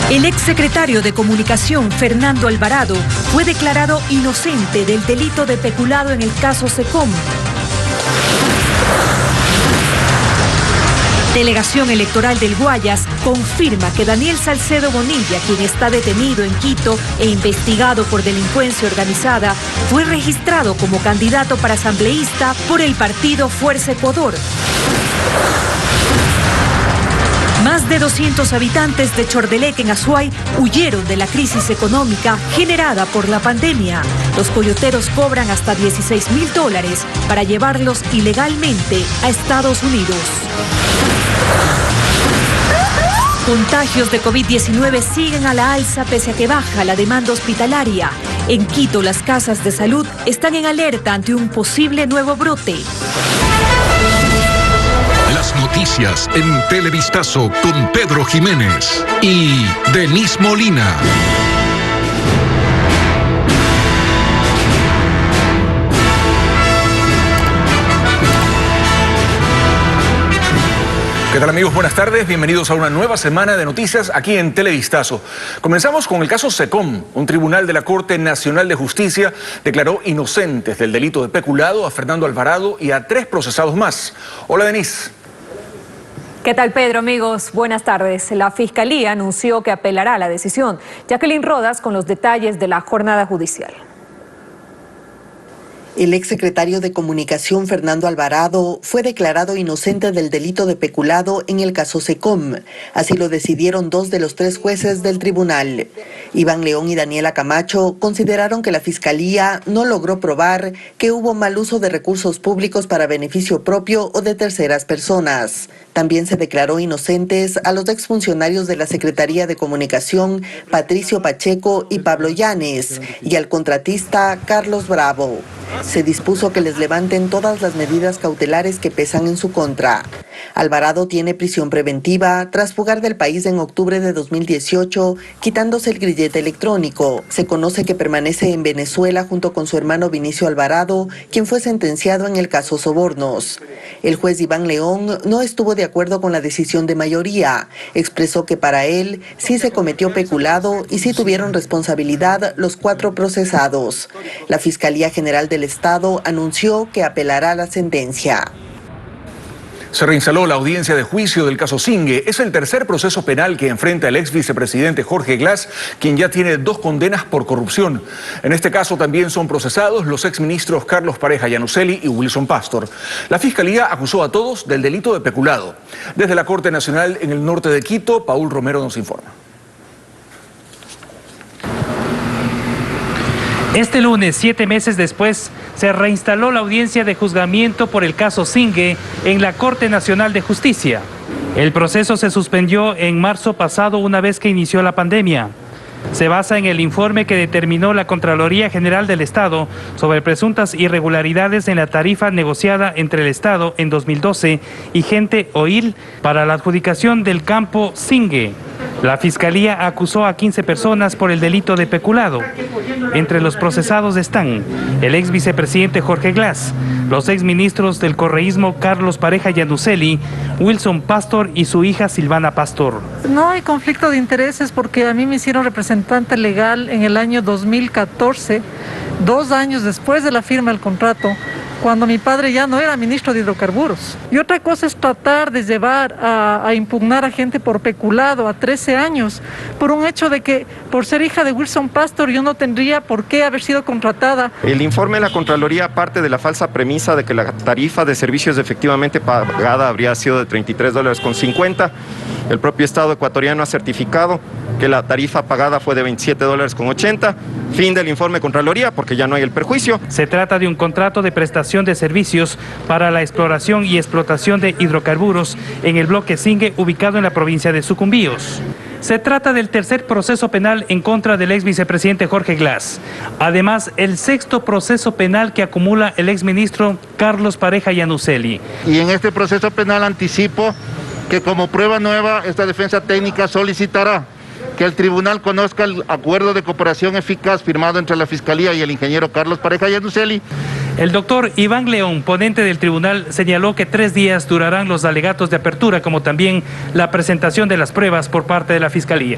El exsecretario de Comunicación, Fernando Alvarado, fue declarado inocente del delito de peculado en el caso SECOM. Delegación Electoral del Guayas confirma que Daniel Salcedo Bonilla, quien está detenido en Quito e investigado por delincuencia organizada, fue registrado como candidato para asambleísta por el partido Fuerza Ecuador. Más de 200 habitantes de Chordelec en Azuay huyeron de la crisis económica generada por la pandemia. Los coyoteros cobran hasta $16.000 para llevarlos ilegalmente a Estados Unidos. Contagios de COVID-19 siguen a la alza pese a que baja la demanda hospitalaria. En Quito, las casas de salud están en alerta ante un posible nuevo brote. Las noticias en Televistazo con Pedro Jiménez y Denise Molina. ¿Qué tal, amigos? Buenas tardes, bienvenidos a una nueva semana de noticias aquí en Televistazo. Comenzamos con el caso SECOM. Un tribunal de la Corte Nacional de Justicia declaró inocentes del delito de peculado a Fernando Alvarado y a 3 procesados más. Hola, Denise. ¿Qué tal, Pedro? Amigos, buenas tardes. La Fiscalía anunció que apelará a la decisión. Jacqueline Rodas con los detalles de la jornada judicial. El exsecretario de Comunicación, Fernando Alvarado, fue declarado inocente del delito de peculado en el caso SECOM. Así lo decidieron 2 de los 3 jueces del tribunal. Iván León y Daniela Camacho consideraron que la Fiscalía no logró probar que hubo mal uso de recursos públicos para beneficio propio o de terceras personas. También se declaró inocentes a los exfuncionarios de la Secretaría de Comunicación, Patricio Pacheco y Pablo Llanes, y al contratista Carlos Bravo. Se dispuso que les levanten todas las medidas cautelares que pesan en su contra. Alvarado tiene prisión preventiva tras fugar del país en octubre de 2018, quitándose el grillete electrónico. Se conoce que permanece en Venezuela junto con su hermano Vinicio Alvarado, quien fue sentenciado en el caso Sobornos. El juez Iván León no estuvo de acuerdo con la decisión de mayoría. Expresó que para él sí se cometió peculado y sí tuvieron responsabilidad los 4 procesados. La Fiscalía General del Estado anunció que apelará a la sentencia. Se reinstaló la audiencia de juicio del caso Singue. Es el tercer proceso penal que enfrenta el ex vicepresidente Jorge Glass, quien ya tiene 2 condenas por corrupción. En este caso también son procesados los exministros Carlos Pareja Yannuzeli y Wilson Pastor. La Fiscalía acusó a todos del delito de peculado. Desde la Corte Nacional en el norte de Quito, Paul Romero nos informa. Este lunes, 7 meses después, se reinstaló la audiencia de juzgamiento por el caso Singue en la Corte Nacional de Justicia. El proceso se suspendió en marzo pasado una vez que inició la pandemia. Se basa en el informe que determinó la Contraloría General del Estado sobre presuntas irregularidades en la tarifa negociada entre el Estado en 2012 y Gente Oil para la adjudicación del campo Singue. La Fiscalía acusó a 15 personas por el delito de peculado. Entre los procesados están el ex vicepresidente Jorge Glass, los exministros del correísmo Carlos Pareja Yannuzeli, Wilson Pastor y su hija Silvana Pastor. No hay conflicto de intereses porque a mí me hicieron representante legal en el año 2014, 2 años después de la firma del contrato, cuando mi padre ya no era ministro de hidrocarburos. Y otra cosa es tratar de llevar a impugnar a gente por peculado a 13 años, por un hecho de que por ser hija de Wilson Pastor yo no tendría por qué haber sido contratada. El informe de la Contraloría parte de la falsa premisa de que la tarifa de servicios efectivamente pagada habría sido de $33.50. El propio Estado ecuatoriano ha certificado que la tarifa pagada fue de $27.80. Fin del informe Contraloría, porque ya no hay el perjuicio. Se trata de un contrato de prestación de servicios para la exploración y explotación de hidrocarburos en el bloque Singue, ubicado en la provincia de Sucumbíos. Se trata del tercer proceso penal en contra del ex vicepresidente Jorge Glass. Además, el 6º proceso penal que acumula el exministro Carlos Pareja Yannuzeli. Y en este proceso penal anticipo que como prueba nueva esta defensa técnica solicitará que el tribunal conozca el acuerdo de cooperación eficaz firmado entre la Fiscalía y el ingeniero Carlos Pareja Yannuzeli. El doctor Iván León, ponente del tribunal, señaló que 3 días durarán los alegatos de apertura, como también la presentación de las pruebas por parte de la Fiscalía.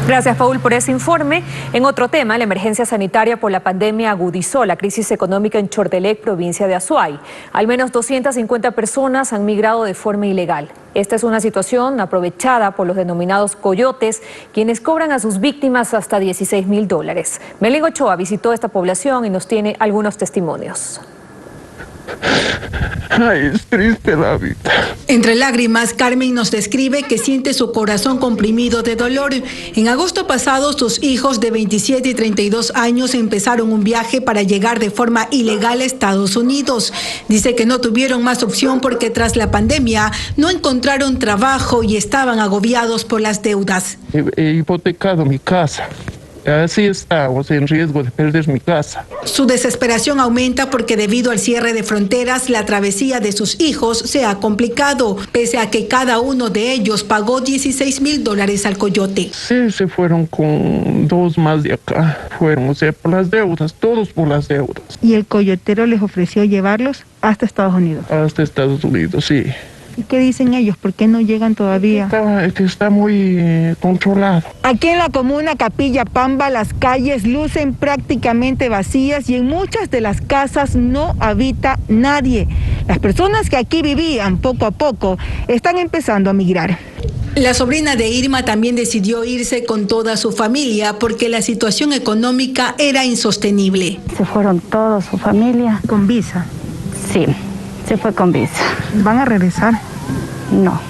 Gracias, Paul, por ese informe. En otro tema, la emergencia sanitaria por la pandemia agudizó la crisis económica en Chordelec, provincia de Azuay. Al menos 250 personas han migrado de forma ilegal. Esta es una situación aprovechada por los denominados coyotes, quienes cobran a sus víctimas hasta $16,000. Melín Ochoa visitó esta población y nos tiene algunos testimonios. Ay, es triste la vida. Entre lágrimas, Carmen nos describe que siente su corazón comprimido de dolor. En agosto pasado, sus hijos de 27 y 32 años empezaron un viaje para llegar de forma ilegal a Estados Unidos. Dice que no tuvieron más opción porque tras la pandemia no encontraron trabajo y estaban agobiados por las deudas. He hipotecado mi casa. Así estamos en riesgo de perder mi casa. Su desesperación aumenta porque debido al cierre de fronteras, la travesía de sus hijos se ha complicado, pese a que cada uno de ellos pagó $16,000 al coyote. Sí, se fueron con 2 más de acá. Fueron, o sea, por las deudas, todos por las deudas. ¿Y el coyotero les ofreció llevarlos hasta Estados Unidos? Hasta Estados Unidos, sí. ¿Y qué dicen ellos? ¿Por qué no llegan todavía? Está muy controlado. Aquí en la comuna Capilla Pamba las calles lucen prácticamente vacías y en muchas de las casas no habita nadie. Las personas que aquí vivían poco a poco están empezando a migrar. La sobrina de Irma también decidió irse con toda su familia porque la situación económica era insostenible. Se fueron todos, su familia. ¿Con visa? Sí, se fue con visa. ¿Van a regresar? No,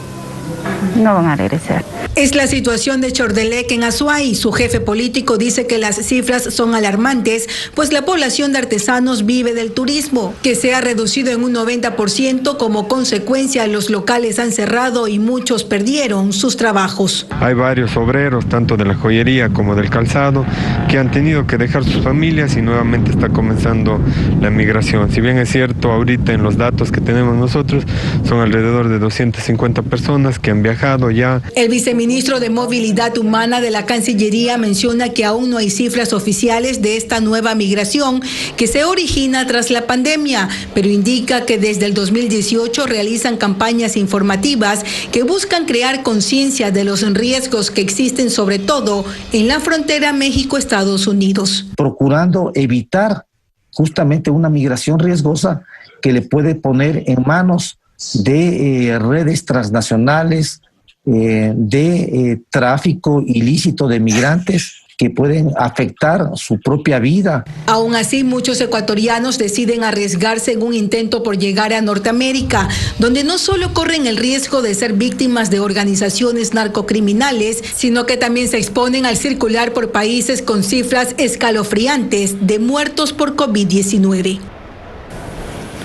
no van a regresar. Es la situación de Chordelec en Azuay. Su jefe político dice que las cifras son alarmantes, pues la población de artesanos vive del turismo, que se ha reducido en un 90%. Como consecuencia, los locales han cerrado y muchos perdieron sus trabajos. Hay varios obreros, tanto de la joyería como del calzado, que han tenido que dejar sus familias y nuevamente está comenzando la migración. Si bien es cierto, ahorita en los datos que tenemos nosotros, son alrededor de 250 personas que han viajado ya. El viceministro de Movilidad Humana de la Cancillería menciona que aún no hay cifras oficiales de esta nueva migración que se origina tras la pandemia, pero indica que desde el 2018 realizan campañas informativas que buscan crear conciencia de los riesgos que existen, sobre todo en la frontera México-Estados Unidos. Procurando evitar justamente una migración riesgosa que le puede poner en manos de redes transnacionales, de tráfico ilícito de migrantes que pueden afectar su propia vida. Aún así, muchos ecuatorianos deciden arriesgarse en un intento por llegar a Norteamérica, donde no solo corren el riesgo de ser víctimas de organizaciones narcocriminales, sino que también se exponen al circular por países con cifras escalofriantes de muertos por COVID-19.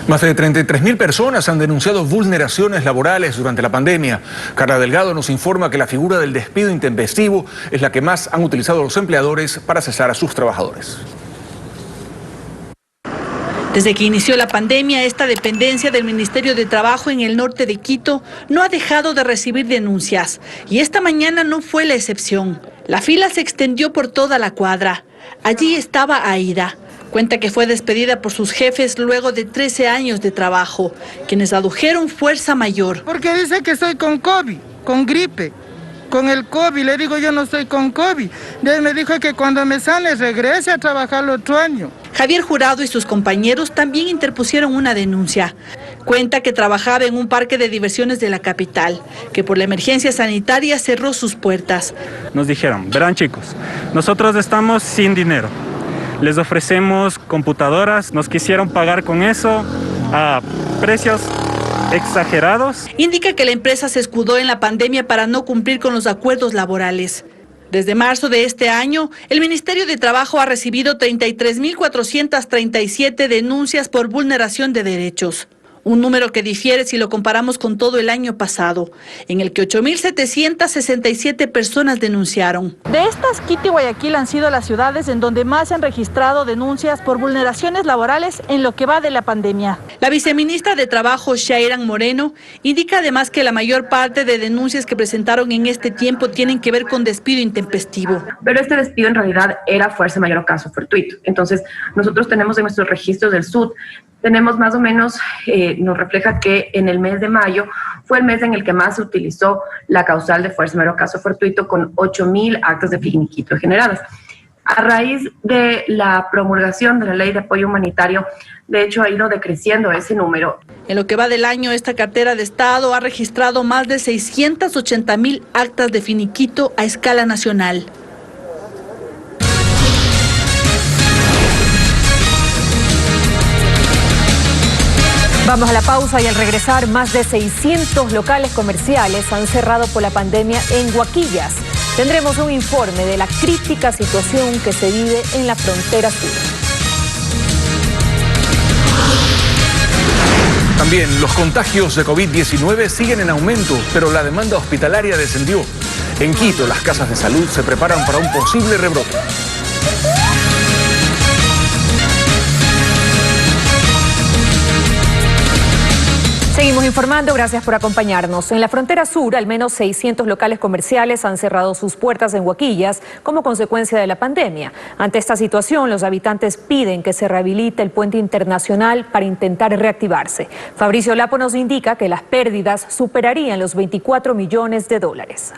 Más de 33.000 personas han denunciado vulneraciones laborales durante la pandemia. Carla Delgado nos informa que la figura del despido intempestivo es la que más han utilizado los empleadores para cesar a sus trabajadores. Desde que inició la pandemia, esta dependencia del Ministerio de Trabajo en el norte de Quito no ha dejado de recibir denuncias. Y esta mañana no fue la excepción. La fila se extendió por toda la cuadra. Allí estaba Aida. Cuenta que fue despedida por sus jefes luego de 13 años de trabajo, quienes adujeron fuerza mayor. Porque dice que estoy con COVID, con gripe, con el COVID. Le digo, yo no estoy con COVID. Y él me dijo que cuando me sane regrese a trabajar el otro año. Javier Jurado y sus compañeros también interpusieron una denuncia. Cuenta que trabajaba en un parque de diversiones de la capital, que por la emergencia sanitaria cerró sus puertas. Nos dijeron, verán chicos, nosotros estamos sin dinero. Les ofrecemos computadoras, nos quisieron pagar con eso a precios exagerados. Indica que la empresa se escudó en la pandemia para no cumplir con los acuerdos laborales. Desde marzo de este año, el Ministerio de Trabajo ha recibido 33.437 denuncias por vulneración de derechos. Un número que difiere si lo comparamos con todo el año pasado, en el que 8.767 personas denunciaron. De estas, Quito y Guayaquil han sido las ciudades en donde más se han registrado denuncias por vulneraciones laborales en lo que va de la pandemia. La viceministra de Trabajo, Shairan Moreno, indica además que la mayor parte de denuncias que presentaron en este tiempo tienen que ver con despido intempestivo. Pero este despido en realidad era fuerza mayor o caso fortuito. Entonces, nosotros tenemos en nuestros registros del SUD, tenemos más o menos, nos refleja que en el mes de mayo fue el mes en el que más se utilizó la causal de fuerza mayor caso fortuito, con 8.000 actos de finiquito generados. A raíz de la promulgación de la Ley de Apoyo Humanitario, de hecho ha ido decreciendo ese número. En lo que va del año, esta cartera de Estado ha registrado más de 680.000 actas de finiquito a escala nacional. Vamos a la pausa y al regresar, más de 600 locales comerciales han cerrado por la pandemia en Huaquillas. Tendremos un informe de la crítica situación que se vive en la frontera sur. También los contagios de COVID-19 siguen en aumento, pero la demanda hospitalaria descendió. En Quito, las casas de salud se preparan para un posible rebrote. Seguimos informando, gracias por acompañarnos. En la frontera sur, al menos 600 locales comerciales han cerrado sus puertas en Huaquillas como consecuencia de la pandemia. Ante esta situación, los habitantes piden que se rehabilite el puente internacional para intentar reactivarse. Fabricio Lapo nos indica que las pérdidas superarían los 24 millones de dólares.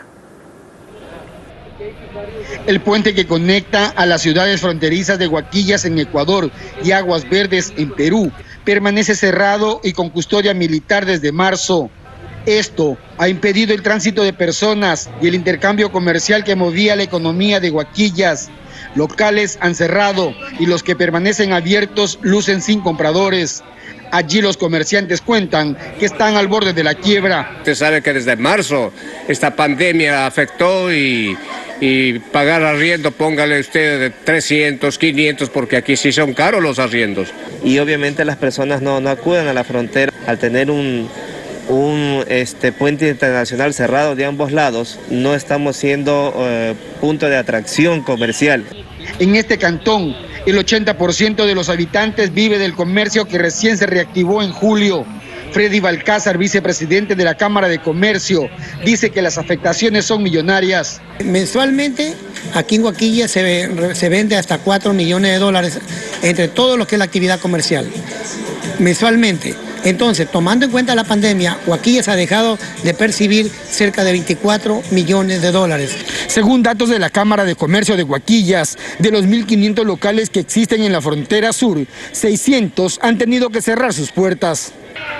El puente que conecta a las ciudades fronterizas de Huaquillas en Ecuador y Aguas Verdes en Perú permanece cerrado y con custodia militar desde marzo. Esto ha impedido el tránsito de personas y el intercambio comercial que movía la economía de Huaquillas. Locales han cerrado y los que permanecen abiertos lucen sin compradores. Allí los comerciantes cuentan que están al borde de la quiebra. Usted sabe que desde marzo esta pandemia afectó y pagar arriendo, póngale usted de 300, 500, porque aquí sí son caros los arriendos. Y obviamente las personas no acuden a la frontera. Al tener un puente internacional cerrado de ambos lados, no estamos siendo punto de atracción comercial. En este cantón, el 80% de los habitantes vive del comercio que recién se reactivó en julio. Freddy Balcázar, vicepresidente de la Cámara de Comercio, dice que las afectaciones son millonarias. Mensualmente, aquí en Huaquillas se vende hasta 4 millones de dólares entre todo lo que es la actividad comercial, mensualmente. Entonces, tomando en cuenta la pandemia, Huaquillas ha dejado de percibir cerca de 24 millones de dólares. Según datos de la Cámara de Comercio de Huaquillas, de los 1.500 locales que existen en la frontera sur, 600 han tenido que cerrar sus puertas.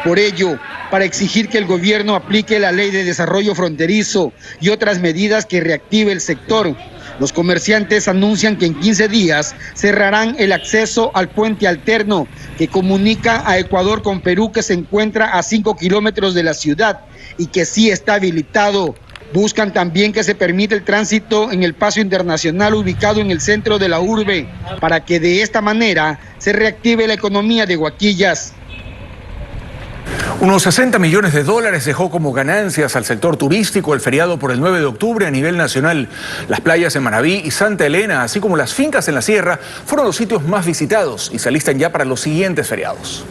Por ello, para exigir que el gobierno aplique la Ley de Desarrollo Fronterizo y otras medidas que reactive el sector, los comerciantes anuncian que en 15 días cerrarán el acceso al puente alterno que comunica a Ecuador con Perú, que se encuentra a 5 kilómetros de la ciudad y que sí está habilitado. Buscan también que se permita el tránsito en el paso internacional ubicado en el centro de la urbe, para que de esta manera se reactive la economía de Huaquillas. Unos 60 millones de dólares dejó como ganancias al sector turístico el feriado por el 9 de octubre a nivel nacional. Las playas en Manabí y Santa Elena, así como las fincas en la sierra, fueron los sitios más visitados y se alistan ya para los siguientes feriados.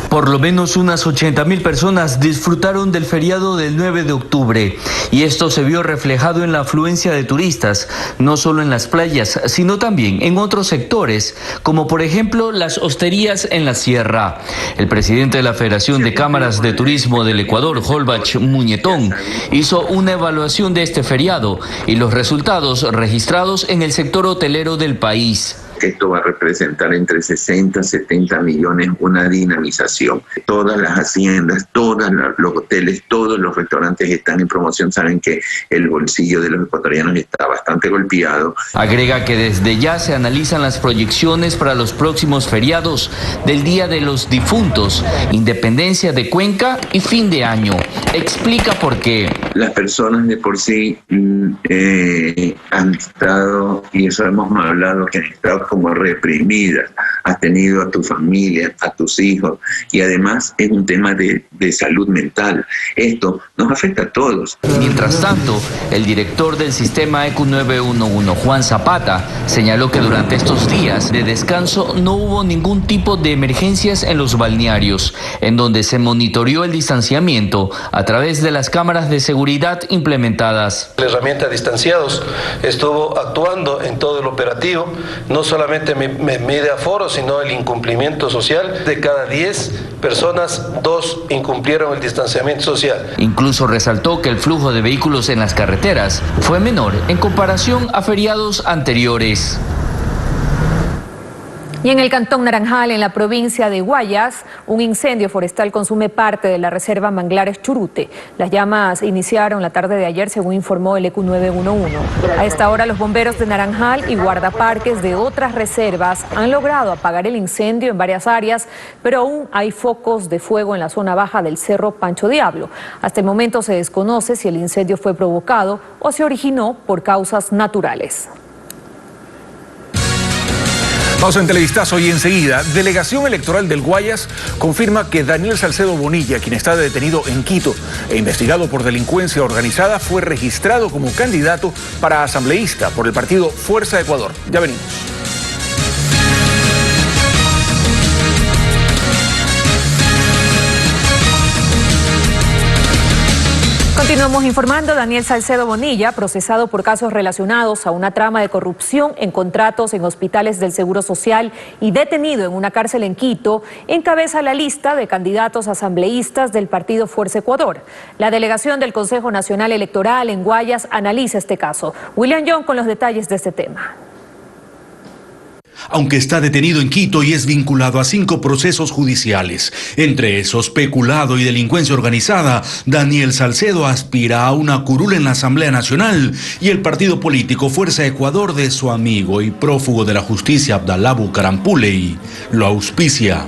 Por lo menos unas 80.000 personas disfrutaron del feriado del 9 de octubre y esto se vio reflejado en la afluencia de turistas, no solo en las playas, sino también en otros sectores, como por ejemplo las hosterías en la sierra. El presidente de la Federación de Cámaras de Turismo del Ecuador, Holbach Muñetón, hizo una evaluación de este feriado y los resultados registrados en el sector hotelero del país. Esto va a representar entre 60 y 70 millones, una dinamización. Todas las haciendas, todos los hoteles, todos los restaurantes que están en promoción saben que el bolsillo de los ecuatorianos está bastante golpeado. Agrega que desde ya se analizan las proyecciones para los próximos feriados del Día de los Difuntos, Independencia de Cuenca y fin de año. Explica por qué. Las personas de por sí han estado, y eso hemos hablado, que han estado como reprimidas. Has tenido a tu familia, a tus hijos, y además es un tema de salud mental. Esto nos afecta a todos. Mientras tanto, el director del sistema ECU 911, Juan Zapata, señaló que durante estos días de descanso no hubo ningún tipo de emergencias en los balnearios, en donde se monitoreó el distanciamiento a través de las cámaras de seguridad implementadas. La herramienta distanciados estuvo actuando en todo el operativo. No solamente mide aforo, sino el incumplimiento social. De cada 10 personas, 2 incumplieron el distanciamiento social. Incluso resaltó que el flujo de vehículos en las carreteras fue menor en comparación a feriados anteriores. Y en el Cantón Naranjal, en la provincia de Guayas, un incendio forestal consume parte de la reserva Manglares Churute. Las llamas iniciaron la tarde de ayer, según informó el EQ 911. A esta hora, los bomberos de Naranjal y guardaparques de otras reservas han logrado apagar el incendio en varias áreas, pero aún hay focos de fuego en la zona baja del Cerro Pancho Diablo. Hasta el momento se desconoce si el incendio fue provocado o se originó por causas naturales. Pausa en Televistazo y enseguida, Delegación Electoral del Guayas confirma que Daniel Salcedo Bonilla, quien está detenido en Quito e investigado por delincuencia organizada, fue registrado como candidato para asambleísta por el partido Fuerza Ecuador. Ya venimos. Continuamos informando. Daniel Salcedo Bonilla, procesado por casos relacionados a una trama de corrupción en contratos en hospitales del Seguro Social y detenido en una cárcel en Quito, encabeza la lista de candidatos asambleístas del partido Fuerza Ecuador. La delegación del Consejo Nacional Electoral en Guayas analiza este caso. William Young con los detalles de este tema. Aunque está detenido en Quito y es vinculado a 5 procesos judiciales, entre esos peculado y delincuencia organizada, Daniel Salcedo aspira a una curul en la Asamblea Nacional y el partido político Fuerza Ecuador de su amigo y prófugo de la justicia Abdalá Bucaram Puley lo auspicia.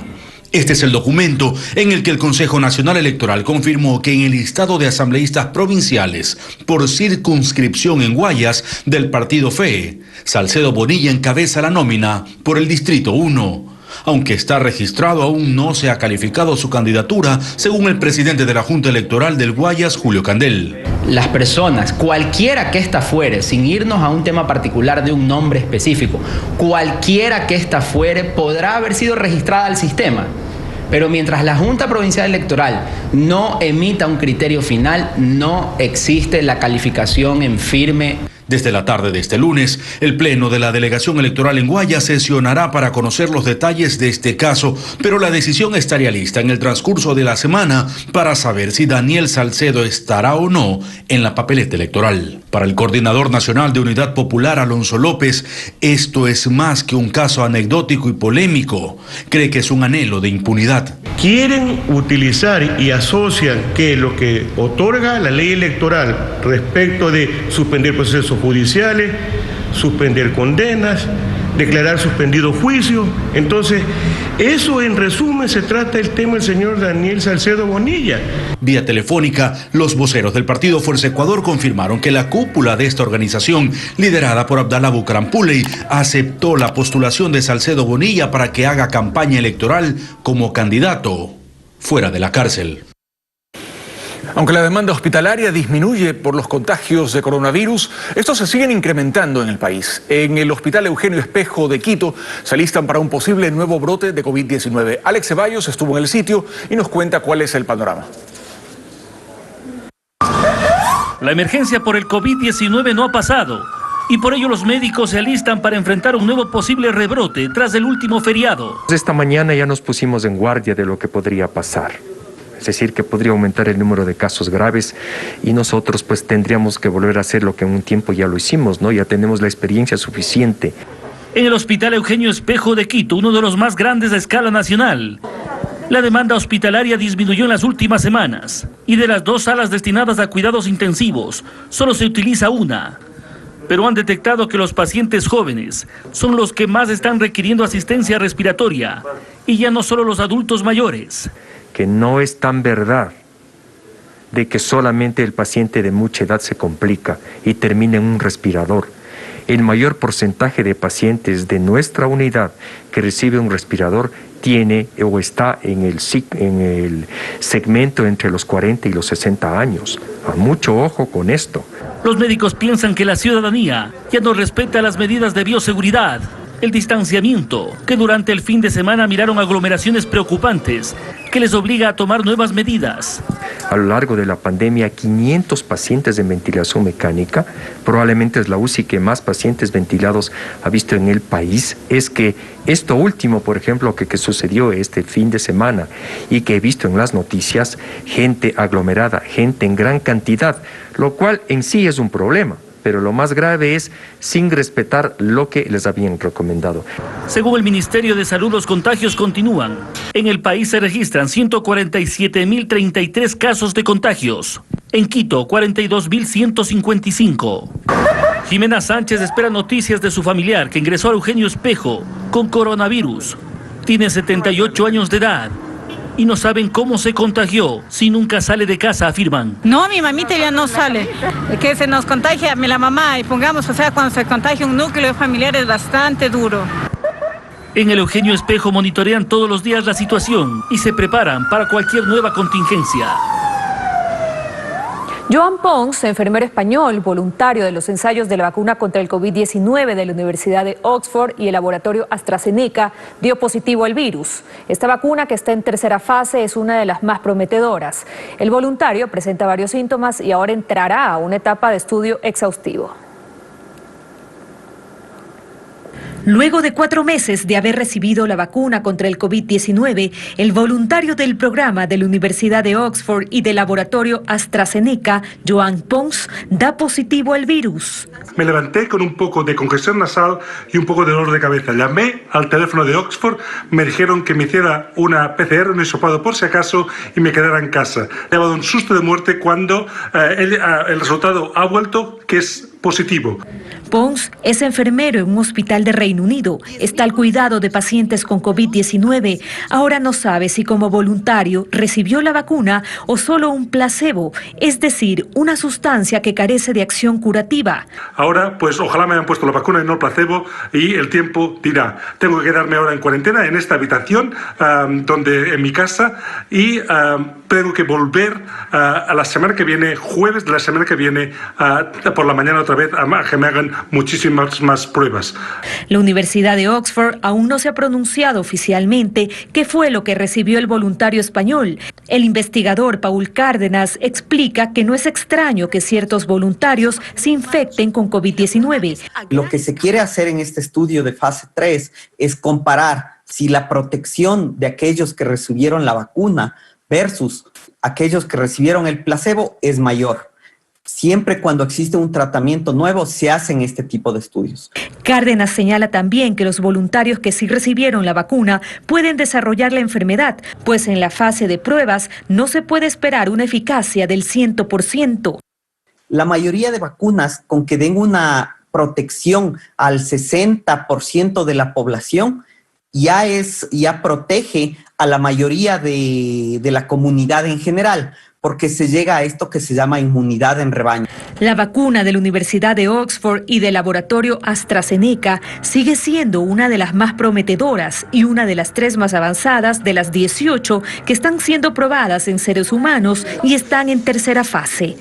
Este es el documento en el que el Consejo Nacional Electoral confirmó que en el listado de asambleístas provinciales por circunscripción en Guayas del partido FE, Salcedo Bonilla encabeza la nómina por el Distrito 1. Aunque está registrado, aún no se ha calificado su candidatura, según el presidente de la Junta Electoral del Guayas, Julio Candel. Las personas, cualquiera que ésta fuere, sin irnos a un tema particular de un nombre específico, cualquiera que ésta fuere podrá haber sido registrada al sistema. Pero mientras la Junta Provincial Electoral no emita un criterio final, no existe la calificación en firme. Desde la tarde de este lunes, el Pleno de la Delegación Electoral en Guayas sesionará para conocer los detalles de este caso, pero la decisión estaría lista en el transcurso de la semana para saber si Daniel Salcedo estará o no en la papeleta electoral. Para el coordinador nacional de Unidad Popular, Alonso López, esto es más que un caso anecdótico y polémico. Cree que es un anhelo de impunidad. Quieren utilizar y asocian que lo que otorga la ley electoral respecto de suspender procesos judiciales, suspender condenas, declarar suspendido juicio. Entonces, eso en resumen se trata del tema del señor Daniel Salcedo Bonilla. Vía telefónica, los voceros del partido Fuerza Ecuador confirmaron que la cúpula de esta organización, liderada por Abdalá Bucaram Puley, aceptó la postulación de Salcedo Bonilla para que haga campaña electoral como candidato fuera de la cárcel. Aunque la demanda hospitalaria disminuye por los contagios de coronavirus, estos se siguen incrementando en el país. En el Hospital Eugenio Espejo de Quito se alistan para un posible nuevo brote de COVID-19. Alex Ceballos estuvo en el sitio y nos cuenta cuál es el panorama. La emergencia por el COVID-19 no ha pasado y por ello los médicos se alistan para enfrentar un nuevo posible rebrote tras el último feriado. Esta mañana ya nos pusimos en guardia de lo que podría pasar. Es decir, que podría aumentar el número de casos graves y nosotros pues tendríamos que volver a hacer lo que en un tiempo ya lo hicimos, ¿no? Ya tenemos la experiencia suficiente. En el Hospital Eugenio Espejo de Quito, uno de los más grandes a escala nacional, la demanda hospitalaria disminuyó en las últimas semanas y de las 2 salas destinadas a cuidados intensivos, solo se utiliza una. Pero han detectado que los pacientes jóvenes son los que más están requiriendo asistencia respiratoria y ya no solo los adultos mayores. Que no es tan verdad de que solamente el paciente de mucha edad se complica y termina en un respirador. El mayor porcentaje de pacientes de nuestra unidad que recibe un respirador tiene o está en el segmento entre los 40 y los 60 años. A mucho ojo con esto. Los médicos piensan que la ciudadanía ya no respeta las medidas de bioseguridad, el distanciamiento, que durante el fin de semana miraron aglomeraciones preocupantes, que les obliga a tomar nuevas medidas. a lo largo de la pandemia 500 pacientes en ventilación mecánica, probablemente es la UCI que más pacientes ventilados ha visto en el país, es que esto último, por ejemplo, que sucedió este fin de semana y que he visto en las noticias, gente aglomerada, gente en gran cantidad, lo cual en sí es un problema. Pero lo más grave es sin respetar lo que les habían recomendado. Según el Ministerio de Salud, los contagios continúan. En el país se registran 147.033 casos de contagios. En Quito, 42.155. Jimena Sánchez espera noticias de su familiar que ingresó a Eugenio Espejo con coronavirus. Tiene 78 años de edad. Y no saben cómo se contagió, si nunca sale de casa, afirman. No, mi mamita ya no sale. Que se nos contagia la mamá y pongamos, cuando se contagia un núcleo familiar es bastante duro. En el Eugenio Espejo monitorean todos los días la situación y se preparan para cualquier nueva contingencia. Joan Pons, enfermero español, voluntario de los ensayos de la vacuna contra el COVID-19 de la Universidad de Oxford y el laboratorio AstraZeneca, dio positivo al virus. Esta vacuna, que está en tercera fase, es una de las más prometedoras. El voluntario presenta varios síntomas y ahora entrará a una etapa de estudio exhaustivo. Luego de 4 meses de haber recibido la vacuna contra el COVID-19, el voluntario del programa de la Universidad de Oxford y del laboratorio AstraZeneca, Joan Pons, da positivo al virus. Me levanté con un poco de congestión nasal y un poco de dolor de cabeza. Llamé al teléfono de Oxford, me dijeron que me hiciera una PCR, un hisopado por si acaso, y me quedara en casa. He dado un susto de muerte cuando el resultado ha vuelto que es positivo. Pons es enfermero en un hospital de Reino Unido. Está al cuidado de pacientes con COVID-19. Ahora no sabe si como voluntario recibió la vacuna o solo un placebo, es decir, una sustancia que carece de acción curativa. Ahora, pues ojalá me hayan puesto la vacuna y no el placebo, y el tiempo dirá. Tengo que quedarme ahora en cuarentena en esta habitación, en mi casa, y tengo que volver a la semana que viene, jueves de la semana que viene, por la mañana otra vez, a que me hagan muchísimas más pruebas. La Universidad de Oxford aún no se ha pronunciado oficialmente qué fue lo que recibió el voluntario español. El investigador Paul Cárdenas explica que no es extraño que ciertos voluntarios se infecten con COVID-19. Lo que se quiere hacer en este estudio de fase 3 es comparar si la protección de aquellos que recibieron la vacuna versus aquellos que recibieron el placebo es mayor. Siempre cuando existe un tratamiento nuevo se hacen este tipo de estudios. Cárdenas señala también que los voluntarios que sí recibieron la vacuna pueden desarrollar la enfermedad, pues en la fase de pruebas no se puede esperar una eficacia del 100%. La mayoría de vacunas con que den una protección al 60% de la población ya protege a la mayoría de la comunidad en general, porque se llega a esto que se llama inmunidad en rebaño. La vacuna de la Universidad de Oxford y del laboratorio AstraZeneca sigue siendo una de las más prometedoras y una de las 3 más avanzadas de las 18 que están siendo probadas en seres humanos y están en tercera fase.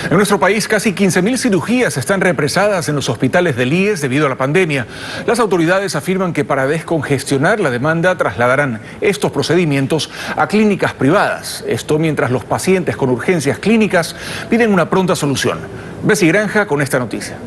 En nuestro país, casi 15.000 cirugías están represadas en los hospitales del IES debido a la pandemia. Las autoridades afirman que para descongestionar la demanda trasladarán estos procedimientos a clínicas privadas. Esto mientras los pacientes con urgencias clínicas piden una pronta solución. Bessie Granja con esta noticia.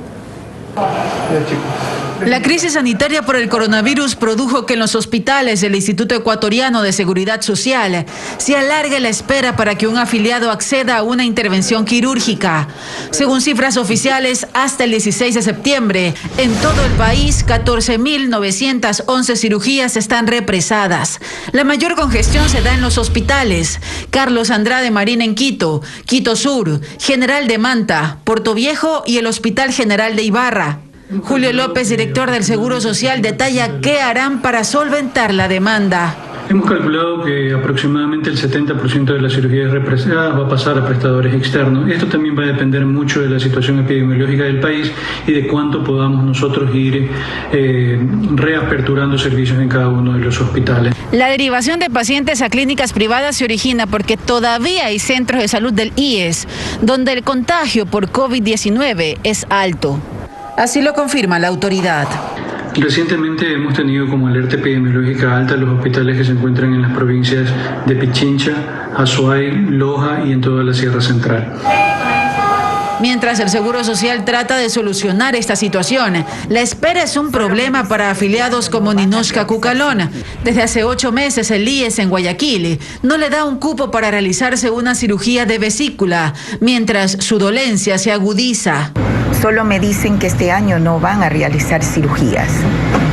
La crisis sanitaria por el coronavirus produjo que en los hospitales del Instituto Ecuatoriano de Seguridad Social se alargue la espera para que un afiliado acceda a una intervención quirúrgica. Según cifras oficiales, hasta el 16 de septiembre, en todo el país, 14.911 cirugías están represadas. La mayor congestión se da en los hospitales: Carlos Andrade Marín en Quito, Quito Sur, General de Manta, Portoviejo y el Hospital General de Ibarra. Julio López, director del Seguro Social, detalla qué harán para solventar la demanda. Hemos calculado que aproximadamente el 70% de las cirugías represadas va a pasar a prestadores externos. Esto también va a depender mucho de la situación epidemiológica del país y de cuánto podamos nosotros ir reaperturando servicios en cada uno de los hospitales. La derivación de pacientes a clínicas privadas se origina porque todavía hay centros de salud del IES donde el contagio por COVID-19 es alto. Así lo confirma la autoridad. Recientemente hemos tenido como alerta epidemiológica alta los hospitales que se encuentran en las provincias de Pichincha, Azuay, Loja y en toda la Sierra Central. Mientras el Seguro Social trata de solucionar esta situación, la espera es un problema para afiliados como Ninochka Cucalón. Desde hace 8 meses el IES en Guayaquil no le da un cupo para realizarse una cirugía de vesícula, mientras su dolencia se agudiza. Solo me dicen que este año no van a realizar cirugías.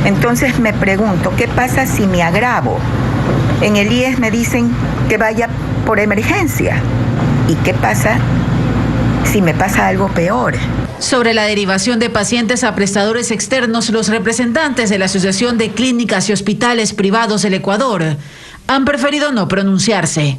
Entonces me pregunto, ¿qué pasa si me agravo? En el IES me dicen que vaya por emergencia. ¿Y qué pasa si me pasa algo peor? Sobre la derivación de pacientes a prestadores externos, los representantes de la Asociación de Clínicas y Hospitales Privados del Ecuador han preferido no pronunciarse.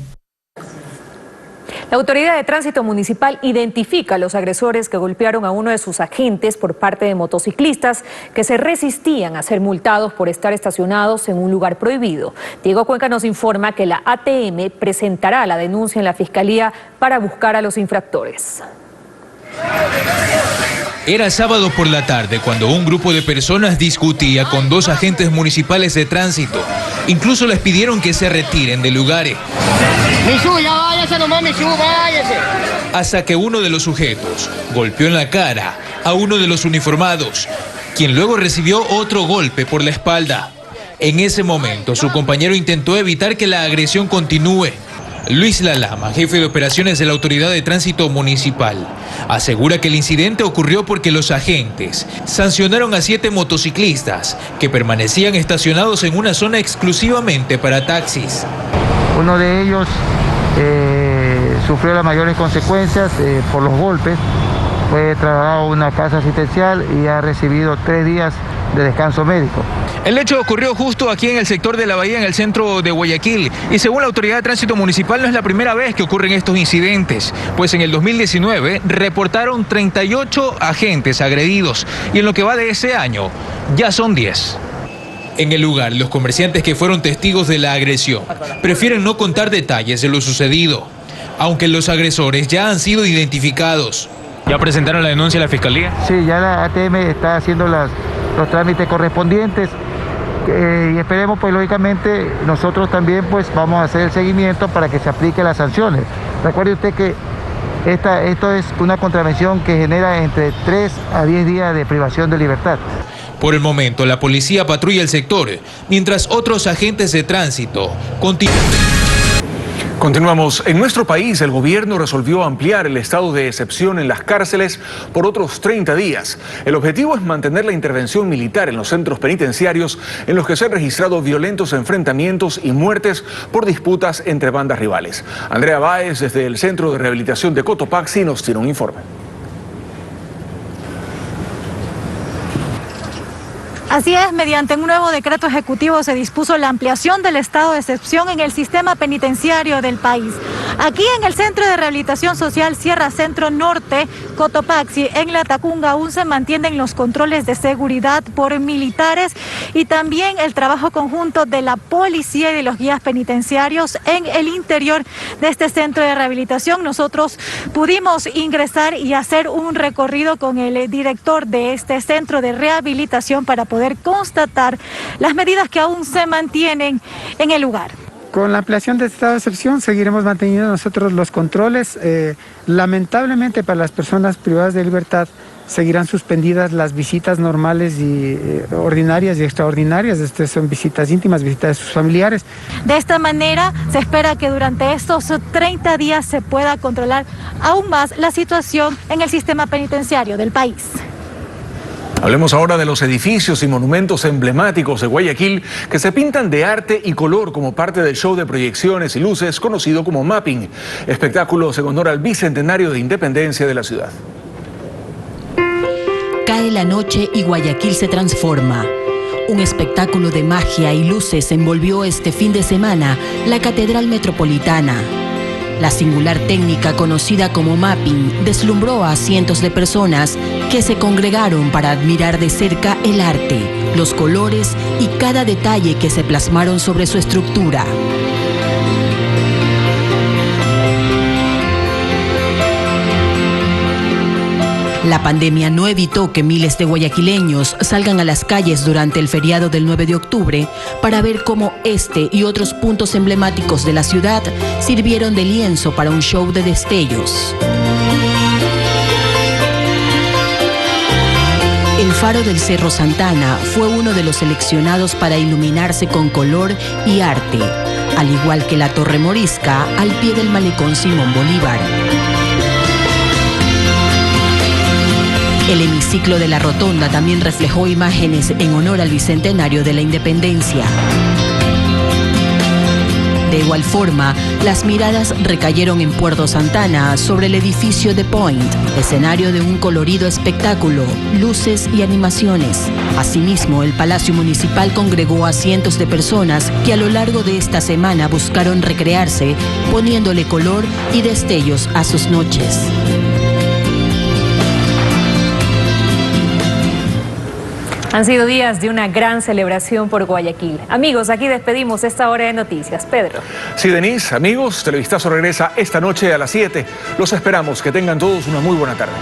La Autoridad de Tránsito Municipal identifica a los agresores que golpearon a uno de sus agentes por parte de motociclistas que se resistían a ser multados por estar estacionados en un lugar prohibido. Diego Cuenca nos informa que la ATM presentará la denuncia en la Fiscalía para buscar a los infractores. Era sábado por la tarde cuando un grupo de personas discutía con 2 agentes municipales de tránsito. Incluso les pidieron que se retiren del lugar. Michu, ya váyase nomás, Michu, váyase. Hasta que uno de los sujetos golpeó en la cara a uno de los uniformados, quien luego recibió otro golpe por la espalda. En ese momento, su compañero intentó evitar que la agresión continúe. Luis Lalama, jefe de operaciones de la Autoridad de Tránsito Municipal, asegura que el incidente ocurrió porque los agentes sancionaron a 7 motociclistas que permanecían estacionados en una zona exclusivamente para taxis. Uno de ellos sufrió las mayores consecuencias por los golpes. Fue trasladado a una casa asistencial y ha recibido 3 días de descanso médico. El hecho ocurrió justo aquí en el sector de la Bahía, en el centro de Guayaquil, y según la Autoridad de Tránsito Municipal no es la primera vez que ocurren estos incidentes, pues en el 2019 reportaron 38 agentes agredidos y en lo que va de ese año ya son 10. En el lugar, los comerciantes que fueron testigos de la agresión prefieren no contar detalles de lo sucedido, aunque los agresores ya han sido identificados. ¿Ya presentaron la denuncia a la Fiscalía? Sí, ya la ATM está haciendo los trámites correspondientes y esperemos, pues lógicamente, nosotros también pues vamos a hacer el seguimiento para que se apliquen las sanciones. Recuerde usted que esto es una contravención que genera entre 3 a 10 días de privación de libertad. Por el momento, la policía patrulla el sector, mientras otros agentes de tránsito continúan. Continuamos. En nuestro país, el gobierno resolvió ampliar el estado de excepción en las cárceles por otros 30 días. El objetivo es mantener la intervención militar en los centros penitenciarios en los que se han registrado violentos enfrentamientos y muertes por disputas entre bandas rivales. Andrea Báez, desde el Centro de Rehabilitación de Cotopaxi, nos tiene un informe. Así es, mediante un nuevo decreto ejecutivo se dispuso la ampliación del estado de excepción en el sistema penitenciario del país. Aquí en el Centro de Rehabilitación Social Sierra Centro Norte, Cotopaxi, en La Tacunga, aún se mantienen los controles de seguridad por militares y también el trabajo conjunto de la policía y de los guías penitenciarios en el interior de este centro de rehabilitación. Nosotros pudimos ingresar y hacer un recorrido con el director de este centro de rehabilitación para poder constatar las medidas que aún se mantienen en el lugar. Con la ampliación del estado de excepción seguiremos manteniendo nosotros los controles. Lamentablemente para las personas privadas de libertad seguirán suspendidas las visitas normales y ordinarias y extraordinarias. Estas son visitas íntimas, visitas de sus familiares. De esta manera se espera que durante estos 30 días se pueda controlar aún más la situación en el sistema penitenciario del país. Hablemos ahora de los edificios y monumentos emblemáticos de Guayaquil que se pintan de arte y color como parte del show de proyecciones y luces conocido como Mapping, espectáculo en honor al bicentenario de independencia de la ciudad. Cae la noche y Guayaquil se transforma. Un espectáculo de magia y luces envolvió este fin de semana la Catedral Metropolitana. La singular técnica conocida como mapping deslumbró a cientos de personas que se congregaron para admirar de cerca el arte, los colores y cada detalle que se plasmaron sobre su estructura. La pandemia no evitó que miles de guayaquileños salgan a las calles durante el feriado del 9 de octubre para ver cómo este y otros puntos emblemáticos de la ciudad sirvieron de lienzo para un show de destellos. El faro del Cerro Santana fue uno de los seleccionados para iluminarse con color y arte, al igual que la Torre Morisca al pie del malecón Simón Bolívar. El hemiciclo de la Rotonda también reflejó imágenes en honor al bicentenario de la Independencia. De igual forma, las miradas recayeron en Puerto Santana sobre el edificio The Point, escenario de un colorido espectáculo, luces y animaciones. Asimismo, el Palacio Municipal congregó a cientos de personas que a lo largo de esta semana buscaron recrearse, poniéndole color y destellos a sus noches. Han sido días de una gran celebración por Guayaquil. Amigos, aquí despedimos esta hora de noticias. Pedro. Sí, Denise, amigos, Televistazo regresa esta noche a las 7. Los esperamos. Que tengan todos una muy buena tarde.